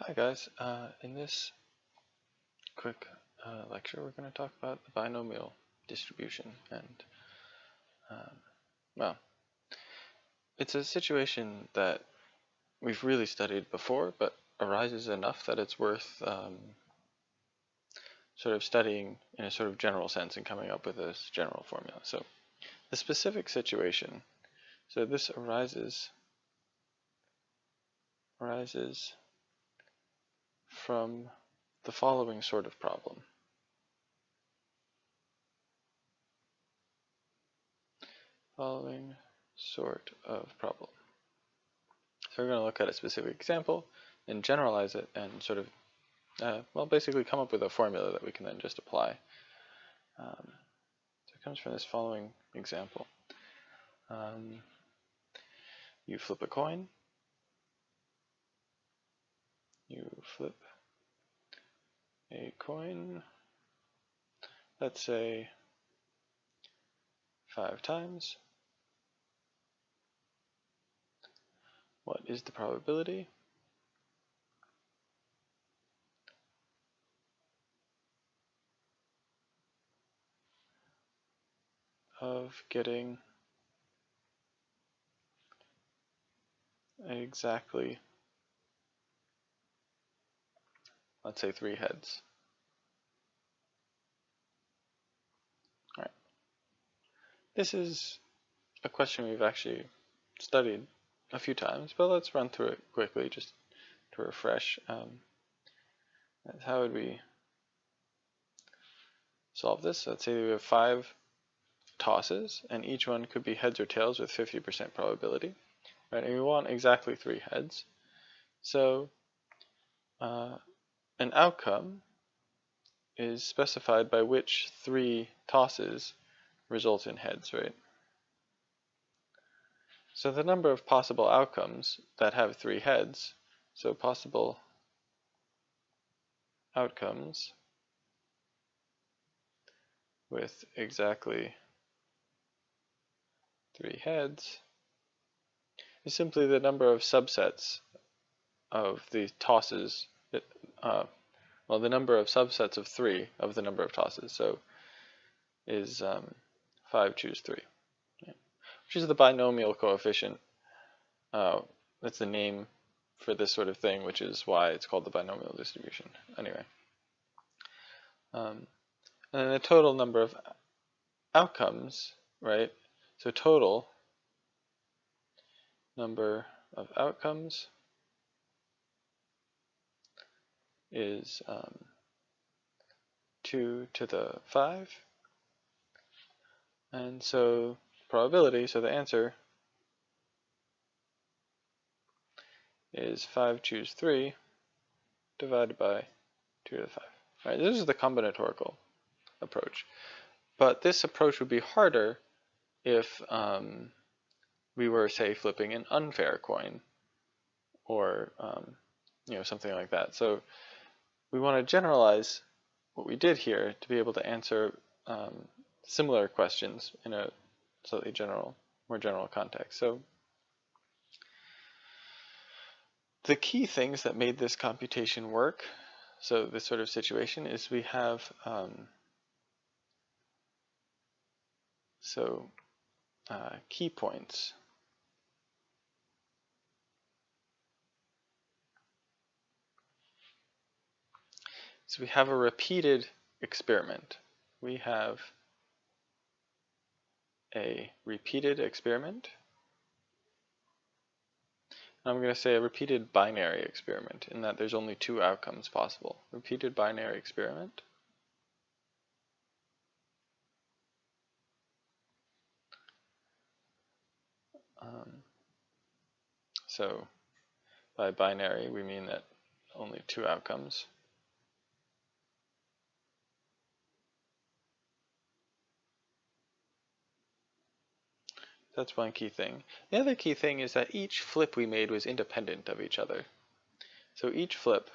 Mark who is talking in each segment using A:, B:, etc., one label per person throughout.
A: Hi guys, in this quick lecture we're going to talk about the binomial distribution and well, it's a situation that we've really studied before but arises enough that it's worth sort of studying in a sort of general sense and coming up with this general formula. So the specific situation, so this arises from the following sort of problem. Following sort of problem. So we're going to look at a specific example and generalize it and sort of, well, basically come up with a formula that we can then just apply. So it comes from this following example. You flip a coin. You flip a coin, let's say 5 times. What is the probability of getting exactly, let's say 3 heads? All right. This is a question we've actually studied a few times, but let's run through it quickly just to refresh. How would we solve this? So let's say we have 5 tosses, and each one could be heads or tails with 50% probability. Right, and we want exactly 3 heads. So an outcome is specified by which 3 tosses result in heads, right? So the number of possible outcomes that have 3 heads, so possible outcomes with exactly 3 heads is simply the number of subsets of the tosses, well, the number of subsets of 3 of the number of tosses, so is 5 choose 3, which is the binomial coefficient. That's the name for this sort of thing, which is why it's called the binomial distribution. Anyway, and then the total number of outcomes, right? So total number of outcomes is 2 to the 5, and so probability, so the answer is 5 choose 3 divided by 2 to the 5. All right, this is the combinatorial approach, but this approach would be harder if we were, say, flipping an unfair coin or something like that. So we want to generalize what we did here to be able to answer similar questions in a slightly more general context. So the key things that made this computation work, so this sort of situation, is we have key points. So we have a repeated experiment. We have a repeated experiment. I'm going to say a repeated binary experiment, in that there's only 2 outcomes possible. Repeated binary experiment. So by binary we mean that only 2 outcomes. That's one key thing. The other key thing is that each flip we made was independent of each other. So each flip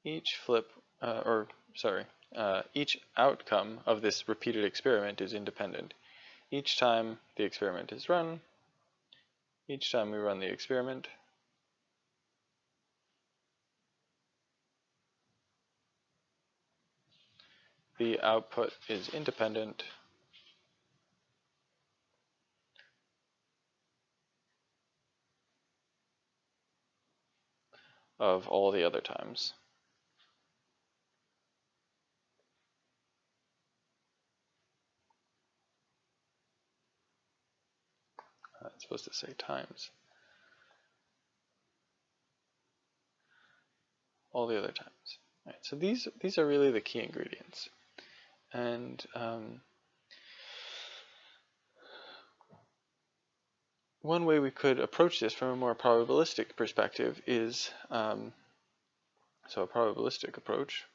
A: each outcome of this repeated experiment is independent. Each time the experiment is run, each time we run the experiment, the output is independent of all the other times. It's supposed to say times. All the other times. Right, so these are really the key ingredients. And one way we could approach this from a more probabilistic perspective is, so a probabilistic approach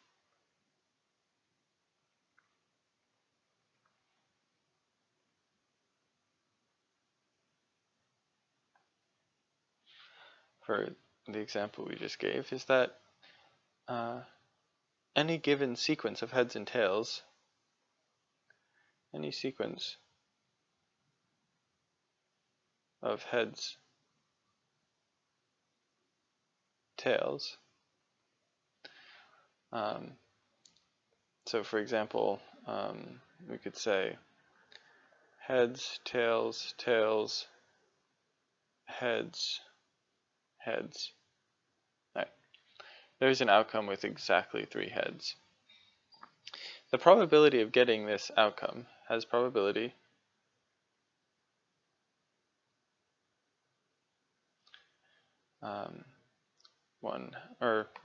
A: for the example we just gave is that any given sequence of heads and tails, any sequence of heads, tails, so for example, we could say heads, tails, tails, heads, heads. Right. There's an outcome with exactly 3 heads. The probability of getting this outcome has probability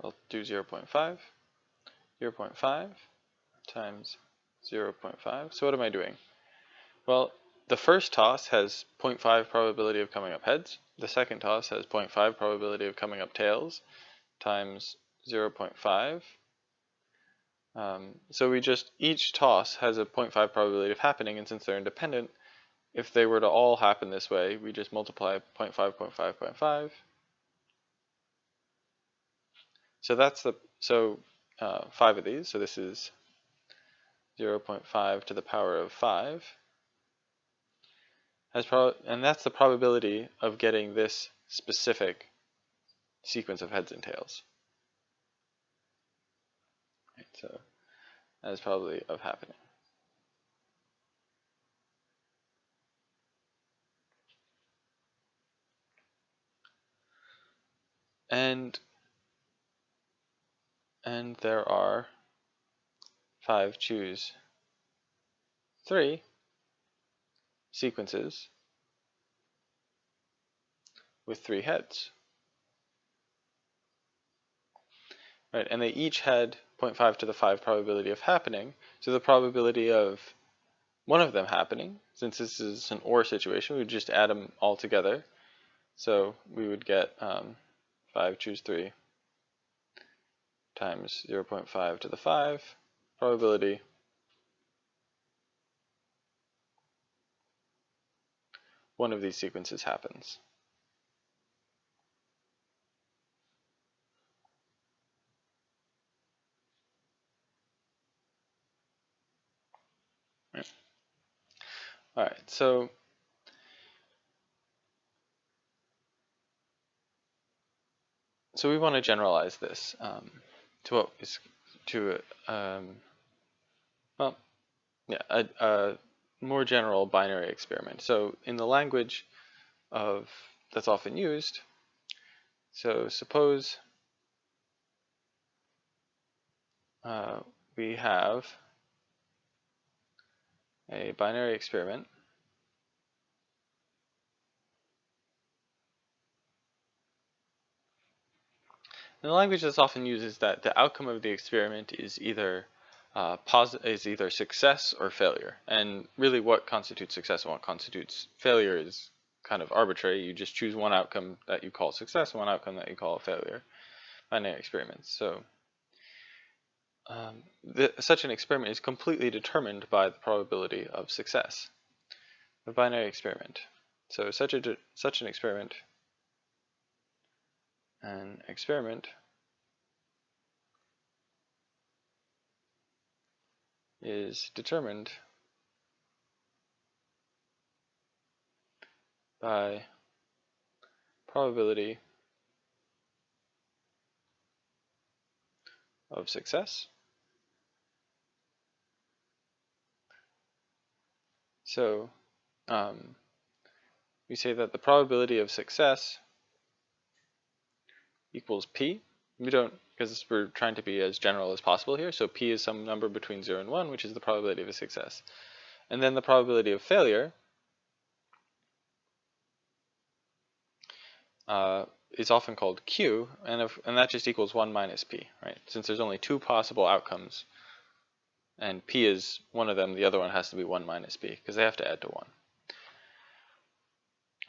A: I'll do 0.5, 0.5 times 0.5. So what am I doing? Well, the first toss has 0.5 probability of coming up heads. The second toss has 0.5 probability of coming up tails times 0.5. So each toss has a 0.5 probability of happening, and since they're independent, if they were to all happen this way, we just multiply 0.5, 0.5, 0.5. So that's 5 of these. So this is 0.5 to the power of 5. And that's the probability of getting this specific sequence of heads and tails. Right, so that is probability of happening. And there are 5 choose 3 sequences with 3 heads. Right, and they each had 0.5 to the 5 probability of happening, so the probability of one of them happening, since this is an OR situation, we would just add them all together. So we would get 5 choose 3 times 0.5 to the 5 probability one of these sequences happens. Right. All right, so we want to generalize this to what is a more general binary experiment. So in the language that's often used, so suppose we have a binary experiment and the language that's often used is that the outcome of the experiment is either success or failure. And really what constitutes success and what constitutes failure is kind of arbitrary. You just choose one outcome that you call success and one outcome that you call failure. Binary experiments. So such an experiment is completely determined by the probability of success. The binary experiment. So such an experiment is determined by probability of success. So we say that the probability of success equals p. We don't, because we're trying to be as general as possible here, so p is some number between 0 and 1, which is the probability of a success. And then the probability of failure is often called q, and that just equals 1 minus p, right? Since there's only two possible outcomes, and p is one of them, the other one has to be 1 minus p, because they have to add to 1.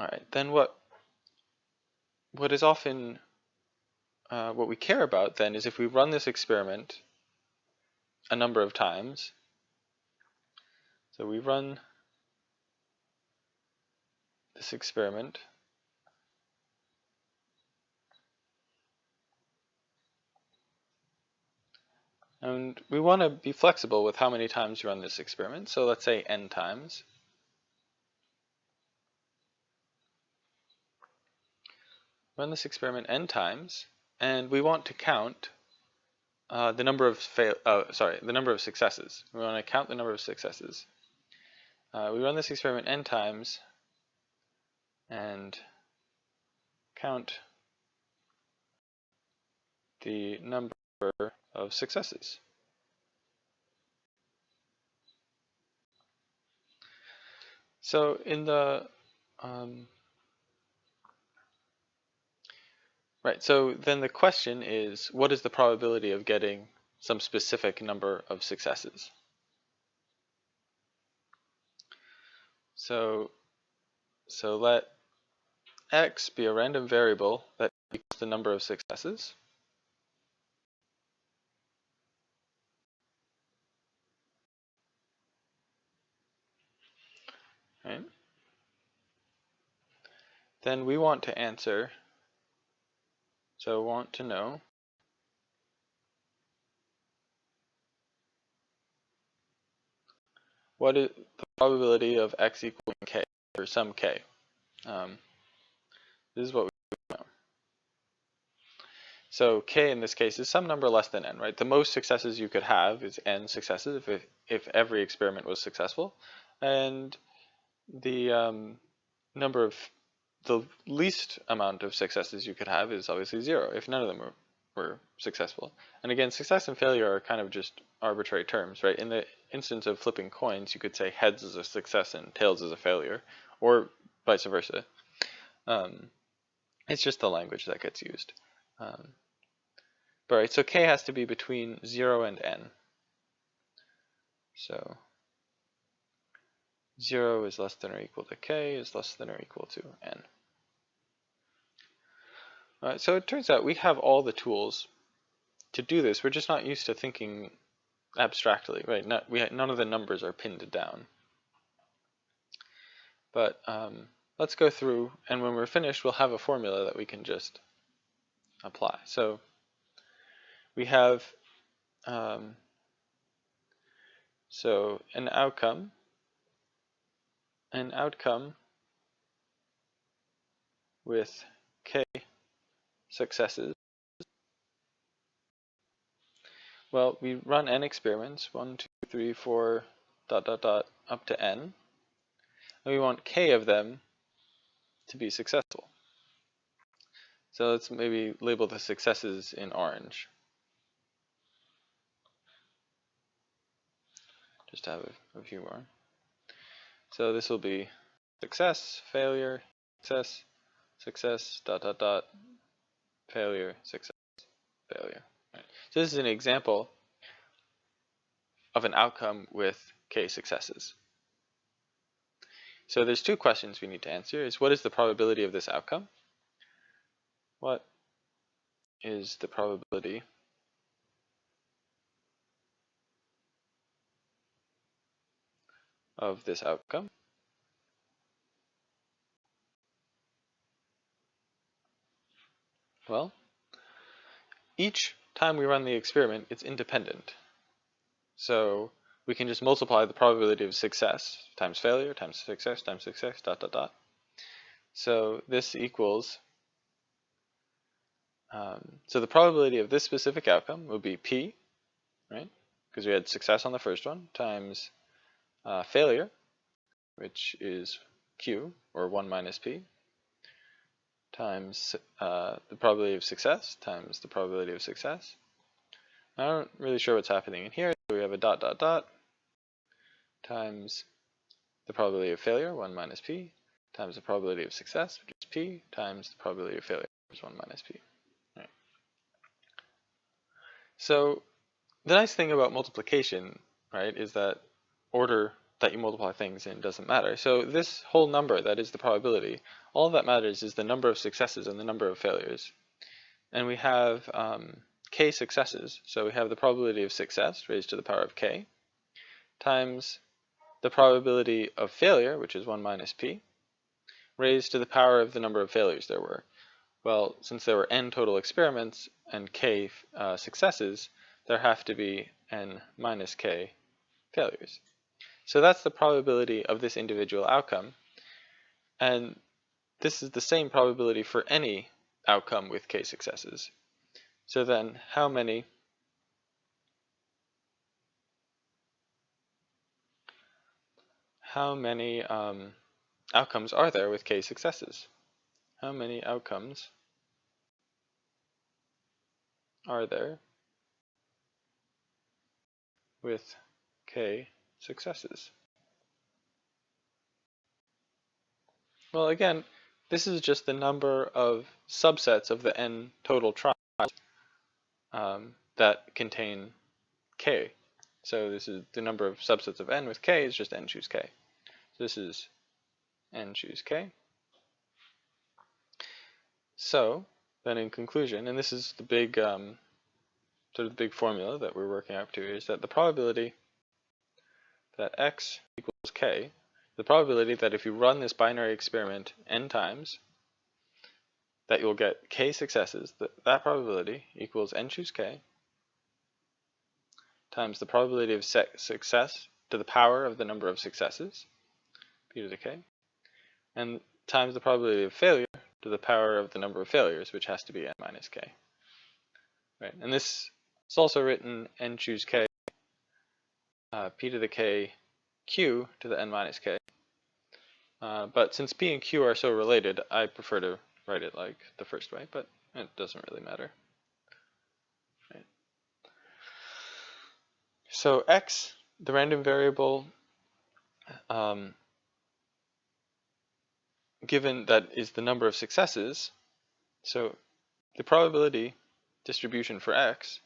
A: Alright, then what is often, what we care about then is if we run this experiment a number of times. So we run this experiment and we want to be flexible with how many times you run this experiment. So let's say n times. Run this experiment n times, and we want to count the number of successes. We want to count the number of successes. We run this experiment n times and count the number of successes. So in the right, so then the question is, what is the probability of getting some specific number of successes? So let x be a random variable that equals the number of successes. Right? Then we want to answer, so want to know what is the probability of x equaling k, or some k. This is what we know. So k in this case is some number less than n, right? The most successes you could have is n successes if every experiment was successful, and the the least amount of successes you could have is obviously 0 if none of them were successful. And again, success and failure are kind of just arbitrary terms, right? In the instance of flipping coins, you could say heads is a success and tails is a failure, or vice versa. It's just the language that gets used. But right, so k has to be between 0 and n. So 0 is less than or equal to k is less than or equal to n. Alright, so it turns out we have all the tools to do this. We're just not used to thinking abstractly, right? None of the numbers are pinned down. But let's go through, and when we're finished, we'll have a formula that we can just apply. So we have so an outcome with k successes. Well, we run n experiments, 1, 2, 3, 4, ... up to n, and we want k of them to be successful. So let's maybe label the successes in orange, just to have a few more. So this will be success, failure, success, success, ... failure, success, failure. Right. So this is an example of an outcome with k successes. So there's two questions we need to answer. Is what is the probability of this outcome? What is the probability of this outcome? Well, each time we run the experiment, it's independent. So we can just multiply the probability of success times failure times success, ... So this equals So the probability of this specific outcome would be P, right? Because we had success on the first one, times failure, which is Q, or 1 minus P, times the probability of success times the probability of success. I'm not really sure what's happening in here, so we have a dot dot dot times the probability of failure, 1 minus P, times the probability of success, which is P, times the probability of failure, which is 1 minus P. Right. So the nice thing about multiplication, right, is that order that you multiply things in doesn't matter. So this whole number that is the probability, all that matters is the number of successes and the number of failures. And we have k successes, so we have the probability of success raised to the power of k, times the probability of failure, which is 1 minus p, raised to the power of the number of failures there were. Well, since there were n total experiments and k successes, there have to be n minus k failures. So that's the probability of this individual outcome, and this is the same probability for any outcome with k successes. So then how many outcomes are there with k successes? How many outcomes are there with k successes? Well, again, this is just the number of subsets of the n total trials that contain k. So this is the number of subsets of n with k is just n choose k. So this is n choose k. So then in conclusion, and this is the big sort of the big formula that we're working up to, is that the probability that x equals k, the probability that if you run this binary experiment n times, that you'll get k successes, that probability equals n choose k times the probability of success to the power of the number of successes, p to the k, and times the probability of failure to the power of the number of failures, which has to be n minus k. Right, and this is also written n choose k, p to the k, q to the n minus k. But since p and q are so related, I prefer to write it like the first way, but it doesn't really matter. Right. So x, the random variable, given that is the number of successes, so the probability distribution for x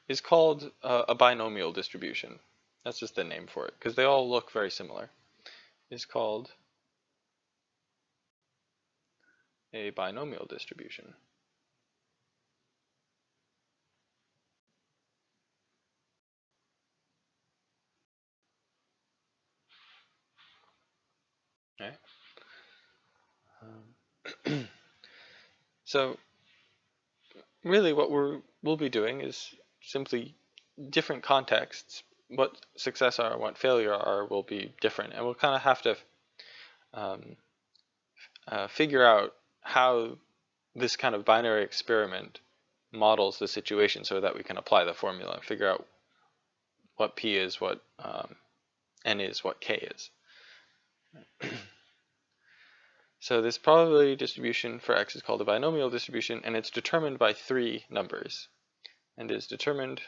A: is called a binomial distribution. That's just the name for it, because they all look very similar. Is called a binomial distribution. Okay. So really what we'll be doing is simply different contexts. What success are and what failure are will be different, and we'll kind of have to figure out how this kind of binary experiment models the situation so that we can apply the formula and figure out what p is, what n is, what k is. So this probability distribution for x is called a binomial distribution, and it's determined by 3 numbers, and is determined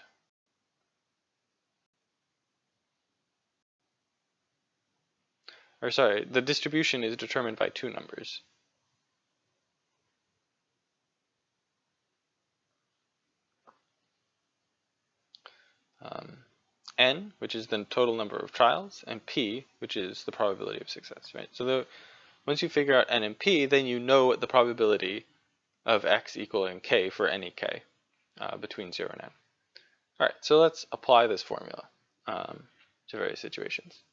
A: the distribution is determined by 2 numbers. N, which is the total number of trials, and p, which is the probability of success, right? So once you figure out n and p, then you know what the probability of x equaling k for any k between 0 and n. All right, so let's apply this formula to various situations.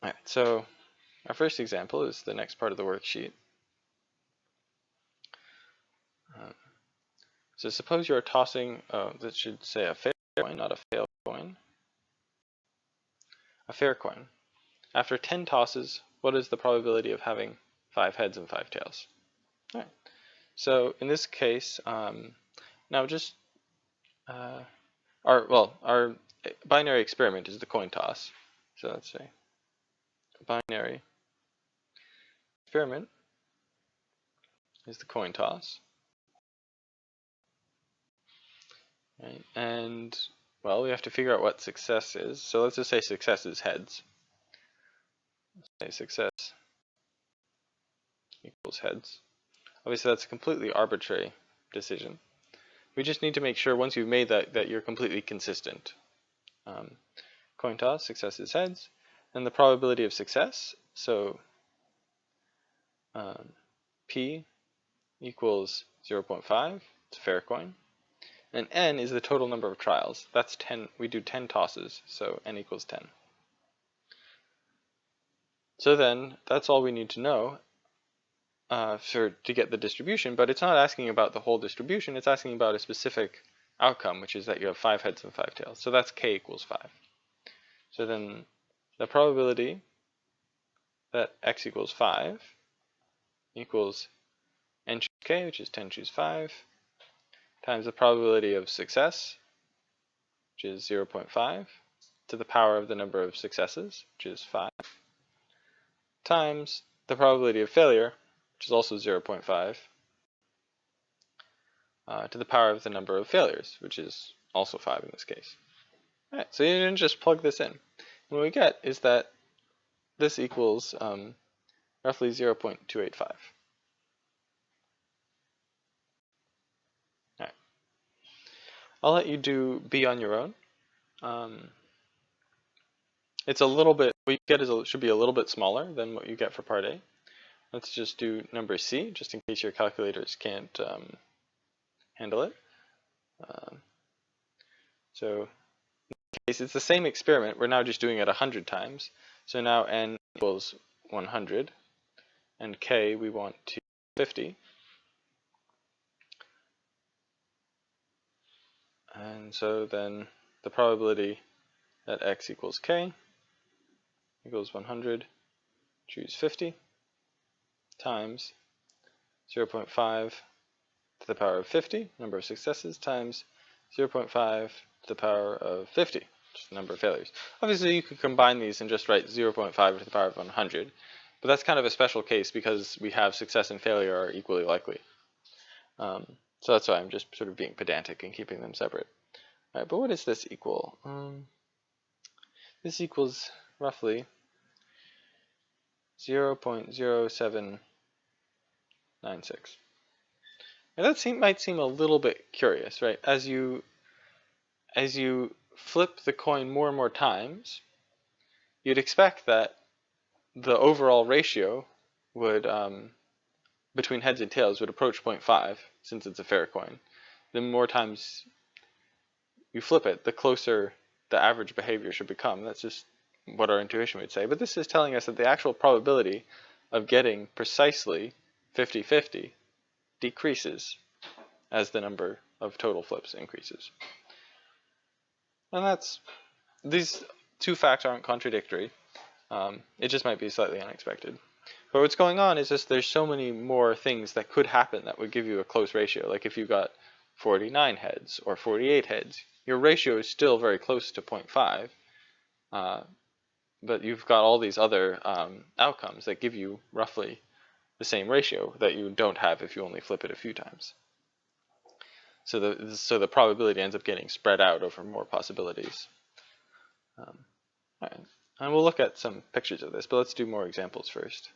A: All right, so our first example is the next part of the worksheet. So suppose you're tossing, that should say a fair coin, not a fail coin. A fair coin. After 10 tosses, what is the probability of having 5 heads and 5 tails? All right. So in this case, now just our binary experiment is the coin toss. So let's say binary experiment is the coin toss. Right? And well, we have to figure out what success is. So let's just say success is heads. Let's say success equals heads. Obviously, that's a completely arbitrary decision. We just need to make sure once you've made that you're completely consistent. Coin toss, success is heads, and the probability of success. So P equals 0.5. It's a fair coin. And N is the total number of trials. That's 10. We do 10 tosses, so N equals 10. So then, that's all we need to know to get the distribution, but it's not asking about the whole distribution. It's asking about a specific outcome, which is that you have 5 heads and 5 tails. So that's K equals 5. So then, the probability that X equals 5 equals N choose K, which is 10 choose 5, times the probability of success, which is 0.5, to the power of the number of successes, which is 5, times the probability of failure, which is also 0.5, to the power of the number of failures, which is also 5 in this case. All right, so you can just plug this in. And what we get is that this equals roughly 0.285. All right. I'll let you do B on your own. It's a little bit, what you get should be a little bit smaller than what you get for part A. Let's just do number C, just in case your calculators can't handle it. So in this case, it's the same experiment. We're now just doing it 100 times. So now N equals 100, and K we want to 50. And so then the probability that X equals K equals 100, choose 50, times 0.5 to the power of 50, number of successes, times 0.5 to the power of 50, just the number of failures. Obviously, you could combine these and just write 0.5 to the power of 100, but that's kind of a special case because we have success and failure are equally likely. So that's why I'm just sort of being pedantic and keeping them separate. All right, but what does this equal? This equals roughly 0.0796. Now that might seem a little bit curious, right? As you flip the coin more and more times, you'd expect that the overall ratio would between heads and tails would approach 0.5 since it's a fair coin. The more times you flip it, the closer the average behavior should become. That's just what our intuition would say. But this is telling us that the actual probability of getting precisely 50-50 decreases as the number of total flips increases. And these two facts aren't contradictory. It just might be slightly unexpected. But what's going on is just there's so many more things that could happen that would give you a close ratio. Like if you got 49 heads or 48 heads, your ratio is still very close to 0.5. But you've got all these other outcomes that give you roughly the same ratio that you don't have if you only flip it a few times. So the probability ends up getting spread out over more possibilities. All right. And we'll look at some pictures of this, but let's do more examples first.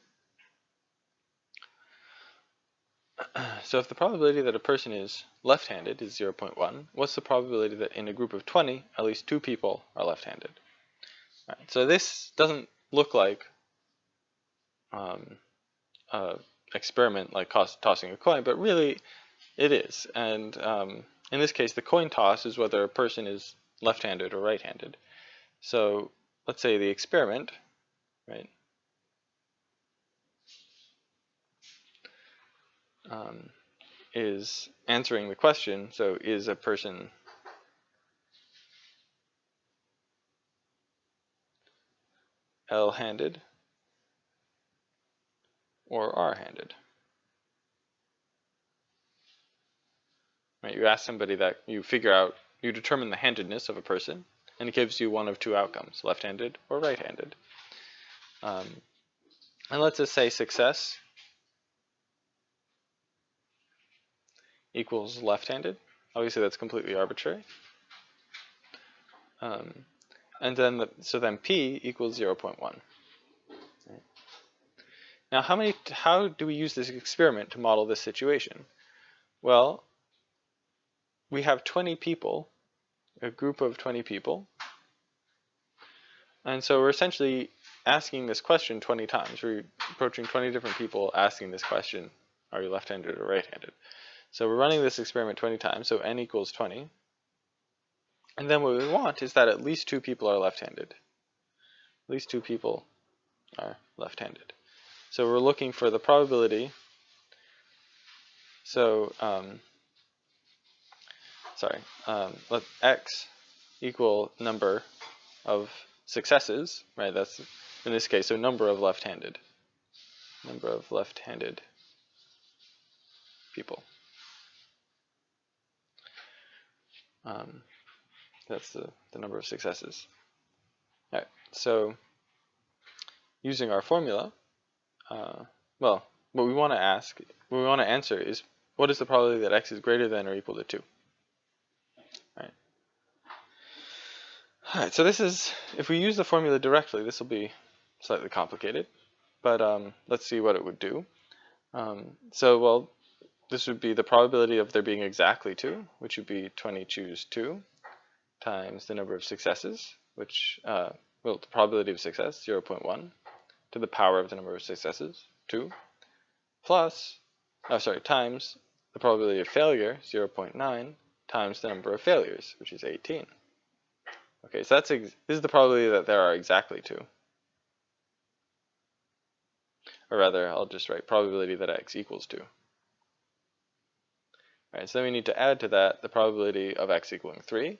A: So if the probability that a person is left-handed is 0.1, what's the probability that in a group of 20, at least 2 people are left-handed? Right, so this doesn't look like an experiment like tossing a coin, but really it is. And in this case, the coin toss is whether a person is left-handed or right-handed. So let's say the experiment, right? is answering the question. So is a person L-handed or R-handed? Right, you ask somebody that, you determine the handedness of a person, and it gives you one of two outcomes, left-handed or right-handed. And let's just say success equals left-handed. Obviously that's completely arbitrary. And then so then P equals 0.1. Right. Now how do we use this experiment to model this situation? Well, we have 20 people, a group of 20 people, and so we're essentially asking this question 20 times. We're approaching 20 different people asking this question, are you left-handed or right-handed? So we're running this experiment 20 times, so n equals 20. And then what we want is that at least 2 people are left-handed. At least 2 people are left-handed. So we're looking for the probability. So, let x equal number of successes, right? That's in this case, so number of left-handed people. That's the number of successes. All right, so using our formula, well, what we want to answer is, what is the probability that x is greater than or equal to 2? Alright, so this is, if we use the formula directly, this will be slightly complicated, but let's see what it would do. Well, this would be the probability of there being exactly 2, which would be 20 choose 2, times the number of successes, which, the probability of success, 0.1, to the power of the number of successes, 2, plus, times the probability of failure, 0.9, times the number of failures, which is 18. Okay, so this is the probability that there are exactly 2. Or rather, I'll just write probability that x equals 2. Alright, so then we need to add to that the probability of x equaling 3.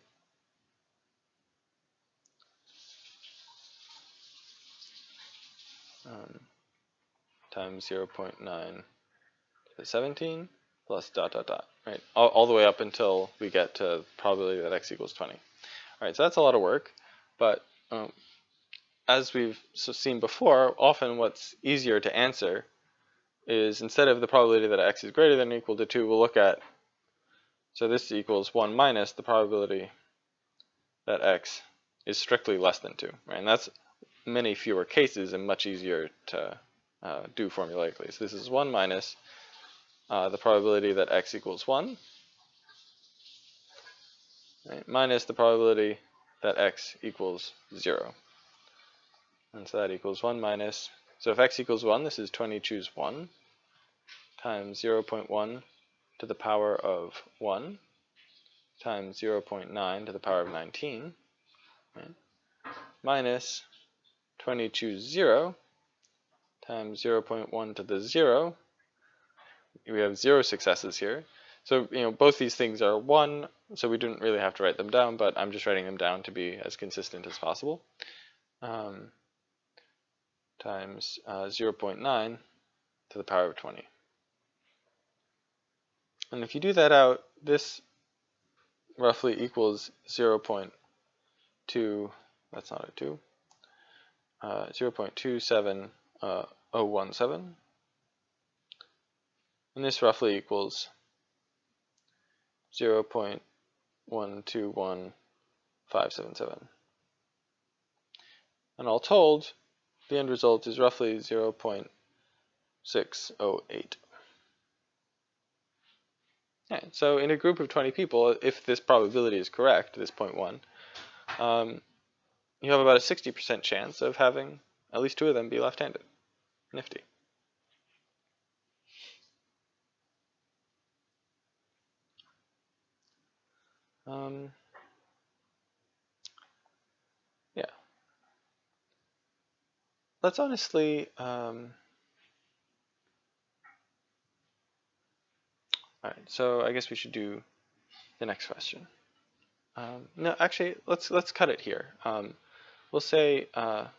A: Times 0.9 to the 17 plus dot dot dot, right? All the way up until we get to probability that x equals 20. Alright, so that's a lot of work, but as we've seen before, often what's easier to answer is, instead of the probability that x is greater than or equal to 2, we'll look at, so this equals 1 minus the probability that x is strictly less than 2, right? And that's many fewer cases and much easier to do formulaically. So this is 1 minus the probability that x equals 1, right, minus the probability that x equals 0. And so that equals 1 minus, so if x equals 1, this is 20 choose 1, times 0.1 to the power of 1, times 0.9 to the power of 19, right, minus 20 choose 0, times 0.1 to the 0. We have 0 successes here. So, both these things are 1, so we didn't really have to write them down, but I'm just writing them down to be as consistent as possible. Times 0.9 to the power of 20. And if you do that out, this roughly equals 0.2, that's not a 2, 0.27017. And this roughly equals 0.121577. And all told, the end result is roughly 0.608. Okay, so in a group of 20 people, if this probability is correct, this 0.1, you have about a 60% chance of having at least 2 of them be left-handed. Nifty. Yeah. Let's honestly, Alright, so I guess we should do the next question. No, actually, let's cut it here. We'll say, why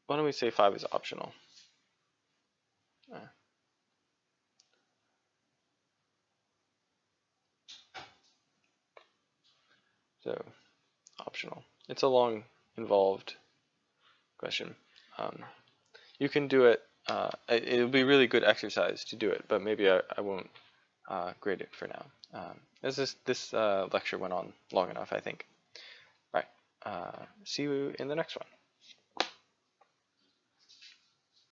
A: don't we say 5 is optional? So, optional. It's a long, involved question. You can do it. It'll be really good exercise to do it, but maybe I won't grade it for now. As this lecture went on long enough, I think. Right. See you in the next one.